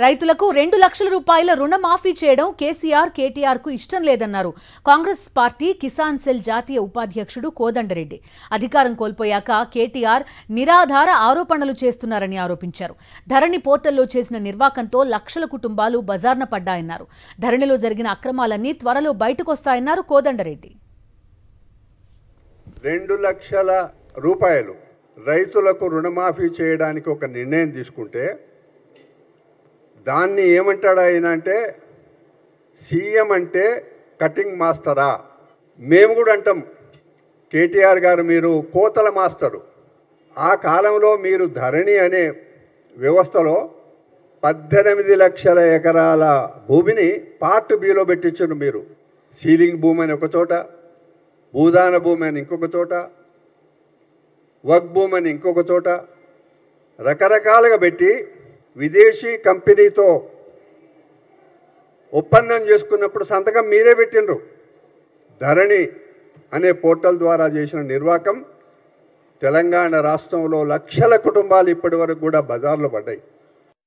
రైతులకు 2 లక్షల రూపాయల రుణమాఫీ చేయడం కేసీఆర్ కు ఇష్టం లేదన్నారు కాంగ్రెస్ పార్టీ కిసాన్ సెల్ జాతీయ ఉపాధ్యక్షుడు కోదండరెడ్డి. అధికారం కోల్పోయాక కేటీఆర్ నిరాధార ఆరోపణలు చేస్తున్నారని ఆరోపించారు. ధరణి పోర్టల్లో చేసిన నిర్వాకంతో లక్షల కుటుంబాలు బజార్న పడ్డాయన్నారు. ధరణిలో జరిగిన అక్రమాలన్నీ త్వరలో బయటకొస్తాయన్నారు కోదండరెడ్డి. 2 లక్షల రూపాయలు రైతులకు రుణమాఫీ చేయడానికి ఒక నిర్ణయం తీసుకుంటే దాన్ని ఏమంటాడు ఆయన అంటే సీఎం అంటే కటింగ్ మాస్టరా? మేము కూడా అంటాం, కేటీఆర్ గారు మీరు కోతల మాస్టరు. ఆ కాలంలో మీరు ధరణి అనే వ్యవస్థలో 18 లక్షల ఎకరాల భూమిని పార్ట్ బిలో పెట్టించారు. మీరు సీలింగ్ భూమి అని ఒక చోట, భూదాన భూమి అని ఇంకొక చోట, వక్ భూమి అని ఇంకొక చోట రకరకాలుగా పెట్టి విదేశీ కంపెనీతో ఒప్పందం చేసుకున్నప్పుడు సంతకం మీరే పెట్టిండ్రు. ధరణి అనే పోర్టల్ ద్వారా చేసిన నిర్వాకం తెలంగాణ రాష్ట్రంలో లక్షల కుటుంబాలు ఇప్పటి వరకు కూడా బజార్లో పడ్డాయి.